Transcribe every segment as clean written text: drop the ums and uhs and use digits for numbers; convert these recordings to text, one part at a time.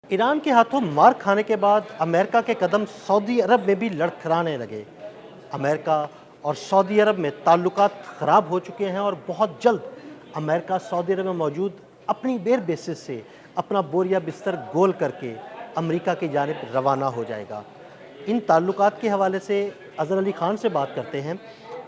ایران کے ہاتھوں مار کھانے کے بعد امریکہ کے قدم سعودی عرب میں بھی لڑکھڑانے لگے۔ امریکہ اور سعودی عرب میں تعلقات خراب ہو چکے ہیں اور بہت جلد امریکہ سعودی عرب میں موجود اپنی ایئر بیسز سے اپنا بوریا بستر گول کر کے امریکہ کی جانب روانہ ہو جائے گا۔ ان تعلقات کے حوالے سے اظہر علی خان سے بات کرتے ہیں۔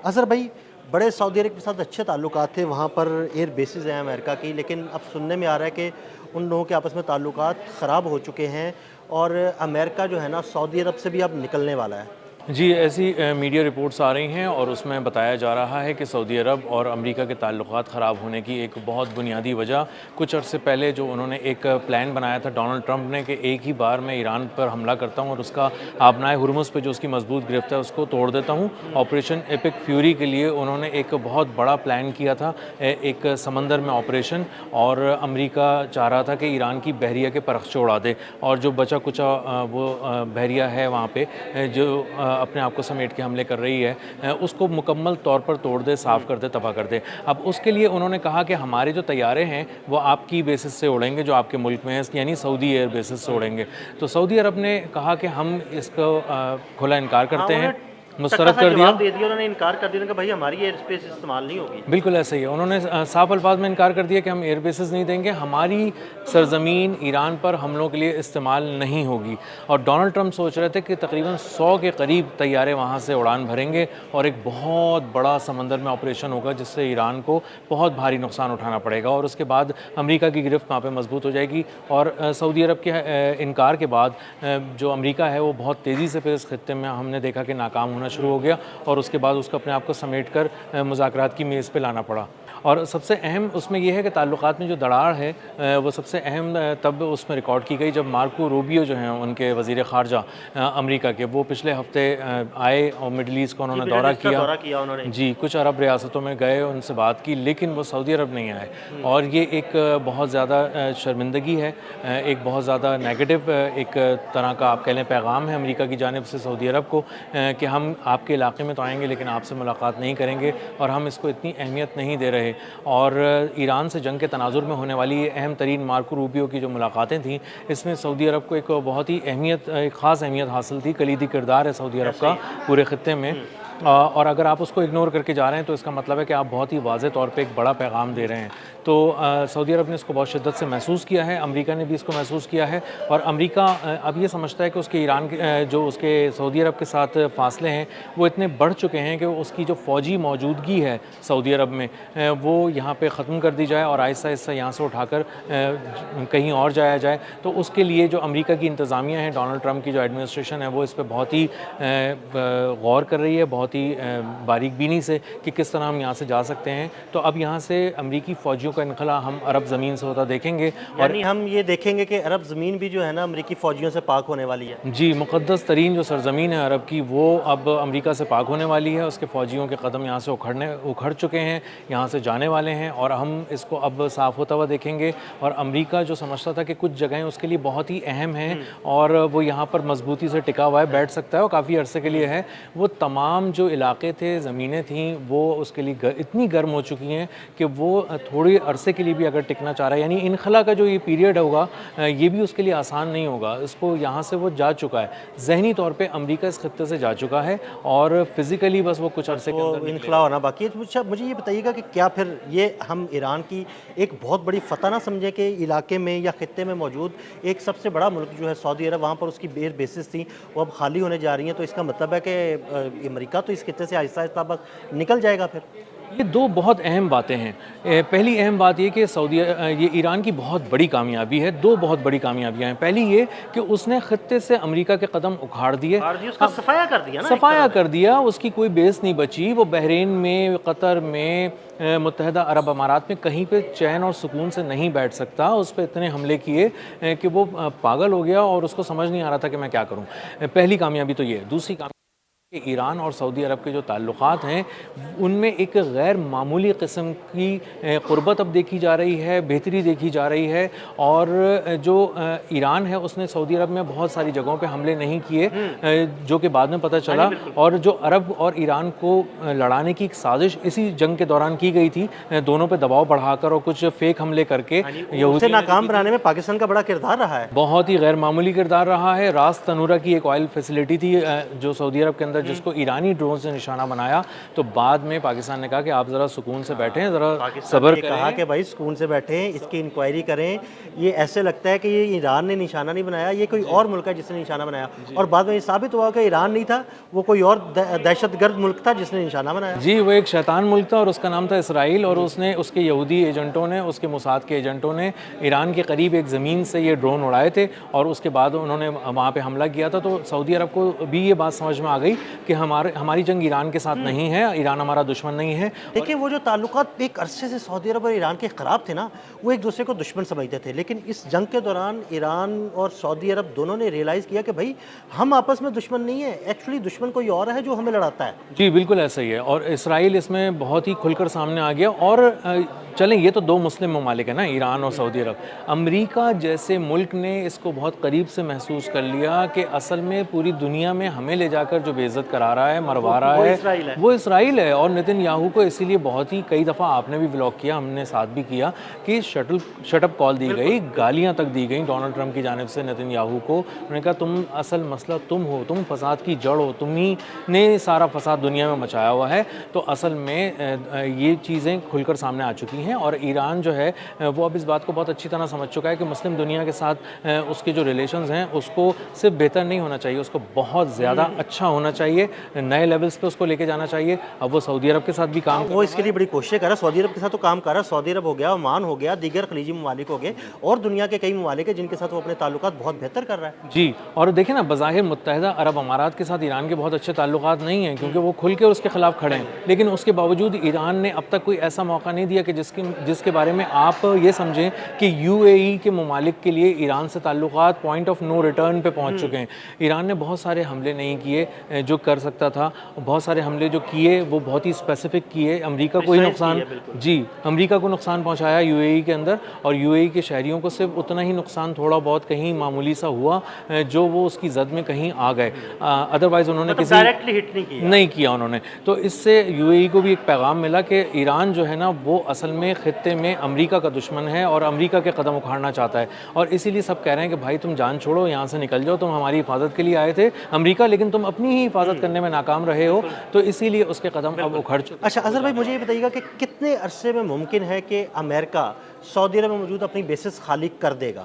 اظہر بھائی، بڑے سعودی عرب کے ساتھ اچھے تعلقات تھے، وہاں پر ایئر بیسز ہیں امریکہ کی، لیکن اب سننے میں آ رہا ہے کہ ان لوگوں کے آپس میں تعلقات خراب ہو چکے ہیں اور امریکہ جو ہے نا سعودی عرب سے بھی اب نکلنے والا ہے۔ جی، ایسی میڈیا رپورٹس آ رہی ہیں اور اس میں بتایا جا رہا ہے کہ سعودی عرب اور امریکہ کے تعلقات خراب ہونے کی ایک بہت بنیادی وجہ کچھ عرصے پہلے جو انہوں نے ایک پلان بنایا تھا ڈونلڈ ٹرمپ نے کہ ایک ہی بار میں ایران پر حملہ کرتا ہوں اور اس کا آبنائے ہرمز پہ جو اس کی مضبوط گرفت ہے اس کو توڑ دیتا ہوں۔ آپریشن ایپک فیوری کے لیے انہوں نے ایک بہت بڑا پلان کیا تھا، ایک سمندر میں آپریشن، اور امریکہ چاہ رہا تھا کہ ایران کی بحریہ کے پرخچے اڑا دے اور جو بچا کچا وہ بحریہ ہے وہاں پہ جو اپنے آپ کو سمیٹ کے حملے کر رہی ہے اس کو مکمل طور پر توڑ دے، صاف کر دے، تباہ کر دے۔ اب اس کے لیے انہوں نے کہا کہ ہمارے جو طیارے ہیں وہ آپ کی بیسس سے اڑیں گے جو آپ کے ملک میں ہے، یعنی سعودی ایئر بیسس سے اڑیں گے۔ تو سعودی عرب نے کہا کہ ہم اس کو کھلا انکار کرتے ہیں، مسترد کر دیا۔ جواب دے دیا، انہوں نے انکار کر دیا کہ بھائی ہماری ایئر اسپیس استعمال نہیں ہوگی۔ بالکل ایسا ہی ہے، انہوں نے صاف الفاظ میں انکار کر دیا کہ ہم ایئر بیسز نہیں دیں گے، ہماری سرزمین ایران پر حملوں کے لیے استعمال نہیں ہوگی۔ اور ڈونلڈ ٹرمپ سوچ رہے تھے کہ تقریباً 100 کے قریب طیارے وہاں سے اڑان بھریں گے اور ایک بہت بڑا سمندر میں آپریشن ہوگا جس سے ایران کو بہت بھاری نقصان اٹھانا پڑے گا، اور اس کے بعد امریکہ کی گرفت وہاں پہ مضبوط ہو جائے گی۔ اور سعودی عرب کے انکار کے بعد جو امریکہ ہے وہ بہت تیزی سے پھر اس خطے میں ہم نے دیکھا کہ ناکام ہونا شروع ہو گیا، اور اس کے بعد اس کو اپنے آپ کو سمیٹ کر مذاکرات کی میز پہ لانا پڑا۔ اور سب سے اہم اس میں یہ ہے کہ تعلقات میں جو دراڑ ہے وہ سب سے اہم تب اس میں ریکارڈ کی گئی جب مارکو روبیو جو ہیں ان کے وزیر خارجہ امریکہ کے، وہ پچھلے ہفتے آئے اور مڈل ایسٹ کا انہوں نے دورہ کیا۔ جی، کچھ عرب ریاستوں میں گئے، ان سے بات کی، لیکن وہ سعودی عرب نہیں آئے، اور یہ ایک بہت زیادہ شرمندگی ہے، ایک بہت زیادہ نیگیٹو ایک طرح کا آپ کہہ لیں پیغام ہے امریکہ کی جانب سے سعودی عرب کو کہ ہم آپ کے علاقے میں تو آئیں گے لیکن آپ سے ملاقات نہیں کریں گے، اور ہم اس کو اتنی اہمیت نہیں دے رہے۔ اور ایران سے جنگ کے تناظر میں ہونے والی اہم ترین مارکو روبیو کی جو ملاقاتیں تھیں، اس میں سعودی عرب کو ایک بہت ہی ایک خاص اہمیت حاصل تھی، کلیدی کردار ہے سعودی عرب کا پورے خطے میں، اور اگر آپ اس کو اگنور کر کے جا رہے ہیں تو اس کا مطلب ہے کہ آپ بہت ہی واضح طور پہ ایک بڑا پیغام دے رہے ہیں۔ تو سعودی عرب نے اس کو بہت شدت سے محسوس کیا ہے، امریکہ نے بھی اس کو محسوس کیا ہے، اور امریکہ اب یہ سمجھتا ہے کہ اس کے ایران جو اس کے سعودی عرب کے ساتھ فاصلے ہیں وہ اتنے بڑھ چکے ہیں کہ اس کی جو فوجی موجودگی ہے سعودی عرب میں وہ یہاں پہ ختم کر دی جائے اور آہستہ آہستہ یہاں سے اٹھا کر کہیں اور جایا جائے۔ تو اس کے لیے جو امریکہ کی انتظامیہ ہے، ڈونلڈ ٹرمپ کی جو ایڈمنسٹریشن ہے، وہ اس پہ بہت ہی غور کر رہی ہے، بہت ہی باریک بینی سے، کہ کس طرح ہم یہاں سے جا سکتے ہیں۔ تو اب یہاں سے امریکی فوجیوں کا انخلا ہم عرب زمین سے ہوتا دیکھیں گے، اور یعنی ہم یہ دیکھیں گے کہ عرب زمین بھی جو ہے نا امریکی فوجیوں سے پاک ہونے والی ہے۔ جی، مقدس ترین جو سرزمین ہے عرب کی وہ اب امریکہ سے پاک ہونے والی ہے، اس کے فوجیوں کے قدم یہاں سے اکھڑ چکے ہیں، یہاں سے جانے والے ہیں، اور ہم اس کو اب صاف ہوتا ہوا دیکھیں گے۔ اور امریکہ جو سمجھتا تھا کہ کچھ جگہیں اس کے لیے بہت ہی اہم ہیں اور وہ یہاں پر مضبوطی سے ٹکا ہوا ہے، بیٹھ سکتا ہے اور کافی عرصے کے لیے ہے، وہ تمام جو علاقے تھے، زمینیں تھیں، وہ اس کے لیے اتنی گرم ہو چکی ہیں کہ وہ تھوڑی عرصے کے لیے بھی اگر ٹکنا چاہ رہا ہے، یعنی انخلا کا جو یہ پیریڈ ہوگا یہ بھی اس کے لیے آسان نہیں ہوگا۔ اس کو یہاں سے وہ جا چکا ہے، ذہنی طور پہ امریکہ اس خطے سے جا چکا ہے، اور فزیکلی بس وہ کچھ عرصے کے اندر انخلا ہونا باقی ہے۔ مجھے یہ بتائیے گا کہ کیا پھر یہ ہم ایران کی ایک بہت بڑی فتح نہ سمجھیں کہ علاقے میں یا خطے میں موجود ایک سب سے بڑا ملک جو ہے سعودی عرب، وہاں پر اس کی ایئر بیسز تھیں، وہ اب خالی ہونے جا رہی ہیں، تو اس کا مطلب ہے کہ امریکہ تو اس خطے سے آہستہ آہستہ اب نکل جائے گا پھر؟ یہ دو بہت اہم باتیں ہیں۔ پہلی اہم بات یہ کہ یہ ایران کی بہت بڑی کامیابی ہے، دو بہت بڑی کامیابیاں ہیں۔ پہلی یہ کہ اس نے خطے سے امریکہ کے قدم اکھاڑ دیے، اس کا صفایا کر دیا نا، صفایا کر دیا، اس کی کوئی بیس نہیں بچی۔ وہ بحرین میں، قطر میں، متحدہ عرب امارات میں کہیں پہ چین اور سکون سے نہیں بیٹھ سکتا، اس پہ اتنے حملے کیے کہ وہ پاگل ہو گیا اور اس کو سمجھ نہیں آ رہا تھا کہ میں کیا کروں۔ پہلی کامیابی تو یہ ہے۔ دوسری کہ ایران اور سعودی عرب کے جو تعلقات ہیں ان میں ایک غیر معمولی قسم کی قربت اب دیکھی جا رہی ہے، بہتری دیکھی جا رہی ہے، اور جو ایران ہے اس نے سعودی عرب میں بہت ساری جگہوں پہ حملے نہیں کیے جو کہ بعد میں پتہ چلا، اور جو عرب اور ایران کو لڑانے کی ایک سازش اسی جنگ کے دوران کی گئی تھی، دونوں پہ دباؤ بڑھا کر اور کچھ فیک حملے کر کے اسے ناکام بنانے میں پاکستان کا بڑا کردار رہا ہے، بہت ہی غیر معمولی کردار رہا ہے۔ راس تنورہ کی ایک آئل فیسلٹی تھی جو سعودی عرب کے اندر، جس کو ایرانی ڈرون سے نشانہ بنایا، تو بعد میں پاکستان نے کہا کہ آپ ذرا سکون سے بیٹھیں، ذرا صبر کریں، کہا کہ بھائی سکون سے بیٹھیں، اس کی انکوائری کریں، یہ ایسے لگتا ہے کہ یہ ایران نے نشانہ نہیں بنایا، یہ کوئی اور ملک ہے جس نے نشانہ بنایا، اور بعد میں یہ ثابت ہوا کہ ایران نہیں تھا، وہ کوئی اور دہشت گرد ملک تھا جس نے نشانہ بنایا۔ جی، وہ ایک شیطان ملک تھا اور اس کا نام تھا اسرائیل، اور اس نے، اس کے یہودی ایجنٹوں نے، اس کے موساد کے ایجنٹوں نے ایران کے قریب ایک زمین سے یہ ڈرون اڑائے تھے، اور اس کے بعد انہوں نے وہاں پہ حملہ کیا تھا۔ تو سعودی عرب کو بھی یہ بات سمجھ میں آ گئی کہ ہماری جنگ ایران کے ساتھ نہیں ہے، ایران ہمارا دشمن نہیں ہے۔ دیکھیں وہ جو تعلقات ایک عرصے سے سعودی عرب اور ایران کے خراب تھے نا، وہ ایک دوسرے کو دشمن سمجھتے تھے، لیکن اس جنگ کے دوران ایران اور سعودی عرب دونوں نے ریئلائز کیا کہ بھائی ہم آپس میں دشمن نہیں ہیں، ایکچولی دشمن کوئی اور ہے جو ہمیں لڑاتا ہے۔ جی بالکل ایسا ہی ہے، اور اسرائیل اس میں بہت ہی کھل کر سامنے آ گیا۔ اور چلیں، یہ تو دو مسلم ممالک ہیں نا، ایران اور سعودی عرب، امریکہ جیسے ملک نے اس کو بہت قریب سے محسوس کر لیا کہ اصل میں پوری دنیا میں ہمیں لے جا کر جو بے عزت کرا رہا ہے، مروا رہا ہے، وہ اسرائیل ہے۔ اور نتن یاہو کو اسی لیے بہت ہی کئی دفعہ آپ نے بھی ولاگ کیا، ہم نے ساتھ بھی کیا، کہ شٹ اپ کال دی گئی، گالیاں تک دی گئیں ڈونلڈ ٹرمپ کی جانب سے نتن یاہو کو۔ انہوں نے کہا تم اصل مسئلہ تم ہو، تم فساد کی جڑ ہو، تم ہی نے سارا فساد دنیا میں مچایا ہوا ہے۔ تو اصل میں یہ چیزیں کھل کر سامنے آ چکی ہیں، اور ایران جو ہے وہ اب اس بات کو بہت اچھی طرح سمجھ چکا ہے کہ مسلم دنیا کے ساتھ اس کے جو ریلیشنز ہیں اس کو صرف بہتر نہیں ہونا چاہیے، اس کو بہت زیادہ اچھا ہونا چاہیے، نئے لیولز پہ اس کو لے کے جانا چاہیے۔ اب وہ سعودی عرب کے ساتھ بھی کام وہ اس کے لیے بڑی کوششیں کر رہا ہے، سعودی عرب کے ساتھ تو کام کر رہا ہے، سعودی عرب ہو گیا، عمان ہو گیا، دیگر خلیجی ممالک ہو گئے، اور دنیا کے کئی ممالک ہیں جن کے ساتھ وہ اپنے تعلقات بہت بہتر کر رہا ہے۔ جی، اور دیکھیں نا، بظاہر متحدہ عرب امارات کے ساتھ ایران کے بہت اچھے تعلقات نہیں ہیں کیونکہ وہ کھل کے اس کے خلاف کھڑے ہیں، لیکن اس کے باوجود ایران نے اب تک کوئی ایسا موقع نہیں دیا کہ جس کے بارے میں آپ یہ سمجھیں کہ یو اے ای کے ممالک کے لیے ایران سے تعلقات پوائنٹ آف نو ریٹرن پہ پہنچ چکے ہیں۔ ایران نے بہت سارے حملے نہیں کیے جو کر سکتا تھا، بہت سارے حملے جو کیے وہ بہت ہی اسپیسیفک کیے، امریکہ کو ہی نقصان، جی امریکہ کو نقصان پہنچایا یو اے ای کے اندر، اور یو اے ای کے شہریوں کو صرف اتنا ہی نقصان تھوڑا بہت کہیں معمولی سا ہوا جو وہ اس کی زد میں کہیں آ گئے، ادروائز انہوں نے کسی ڈائریکٹلی ہٹ نہیں کیا انہوں نے۔ تو اس سے یو اے ای کو بھی ایک پیغام ملا کہ ایران جو ہے نا وہ اصل میں خطے میں امریکہ کا دشمن ہے اور امریکہ کے قدم اکھاڑنا چاہتا ہے، اور اسی لیے سب کہہ رہے ہیں کہ بھائی تم جان چھوڑو، یہاں سے نکل جاؤ، تم ہماری حفاظت کے لیے آئے تھے امریکہ، لیکن تم اپنی ہی حفاظت کرنے میں ناکام رہے ہو، تو اسی لیے اس کے قدم اب اکھڑ چکے۔ اچھا اظہر بھائی، مجھے یہ بتائیے گا کہ کتنے عرصے میں ممکن ہے کہ امریکہ سعودی عرب میں موجود اپنی بیسز خالی کر دے گا؟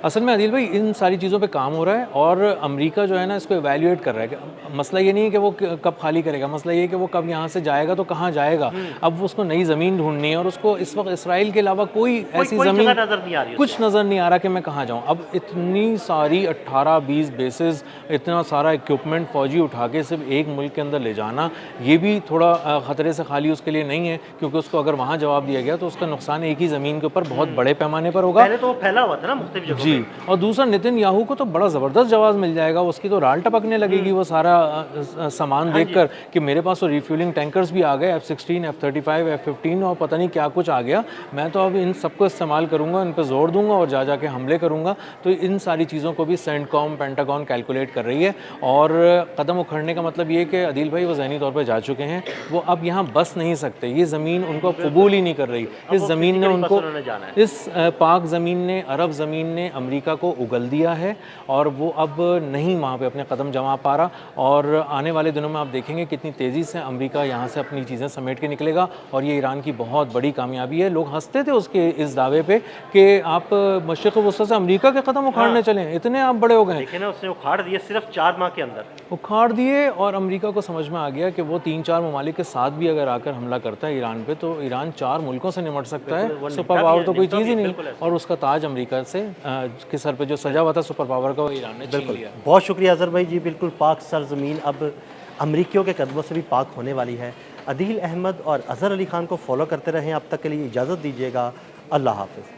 اصل میں عادل بھائی ان ساری چیزوں پہ کام ہو رہا ہے، اور امریکہ جو ہے نا اس کو ایویلیویٹ کر رہا ہے کہ مسئلہ یہ نہیں ہے کہ وہ کب خالی کرے گا، مسئلہ یہ ہے کہ وہ کب یہاں سے جائے گا تو کہاں جائے گا۔ اب اس کو نئی زمین ڈھونڈنی ہے، اور اس کو اس وقت اسرائیل کے علاوہ کوئی ایسی زمین کچھ نظر نہیں آ رہا کہ میں کہاں جاؤں۔ اب اتنی ساری 18-20 بیسز، اتنا سارا ایکوپمنٹ فوجی اٹھا کے صرف ایک ملک کے اندر لے جانا، یہ بھی تھوڑا خطرے سے خالی اس کے لیے نہیں ہے، کیونکہ اس کو اگر وہاں جواب دیا گیا تو اس کا نقصان ایک ہی زمین کے اوپر بہت بڑے پیمانے پر ہوگا۔ پہلے تو وہ پھیلا ہوا تھا نا مختلف جگہوں، جی، اور دوسرا نتن یاہو کو تو بڑا زبردست جواز مل جائے گا، اس کی تو رال ٹپکنے لگے گی وہ سارا سامان دیکھ کر کہ میرے پاس تو ریفیولنگ ٹینکرز بھی آ گئے، F-16 F-35 F-15 اور پتہ نہیں کیا کچھ آ گیا، میں تو اب ان سب کو استعمال کروں گا، ان پہ زور دوں گا اور جا کے حملے کروں گا۔ تو ان ساری چیزوں کو بھی سینٹ کام، پینٹاگون کیلکولیٹ کر رہی ہے، اور قدم اکھڑنے کا مطلب یہ کہ عدیل بھائی وہ ذہنی طور پہ جا چکے ہیں، وہ اب یہاں بس نہیں سکتے، یہ زمین ان کو قبول ہی نہیں کر رہی، اس زمین نے ان کو، اس پاک زمین نے، عرب زمین نے امریکہ کو اگل دیا ہے، اور وہ اب نہیں وہاں پہ اپنے قدم جما پا رہا، اور آنے والے دنوں میں آپ دیکھیں گے کتنی تیزی سے امریکہ یہاں سے اپنی چیزیں سمیٹ کے نکلے گا، اور یہ ایران کی بہت بڑی کامیابی ہے۔ لوگ ہنستے تھے اس کے اس دعوے پہ کہ آپ مشرق وسطی سے امریکہ کے قدم اکھاڑنے چلیں، اتنے آپ بڑے ہو گئے، لیکن اس نے اکھاڑ دیے صرف 4 ماہ کے اندر، اکھاڑ دیے، اور امریکہ کو سمجھ میں آ گیا کہ وہ 3-4 ممالک کے ساتھ بھی اگر آ کر حملہ کرتا ہے ایران پہ تو ایران 4 ملکوں سے نمٹ سکتا ہے، سپر پاور تو کوئی چیز ہی نہیں، اور اس کا تاج امریکہ سے کے سر پہ جو سجا ہوا تھا سپر پاور کا، وہ ایران نے چھین لیا۔ بہت شکریہ اظہر بھائی جی، بالکل پاک سرزمین اب امریکیوں کے قدموں سے بھی پاک ہونے والی ہے۔ عدیل احمد اور اظہر علی خان کو فالو کرتے رہیں، اب تک کے لیے اجازت دیجیے گا، اللہ حافظ۔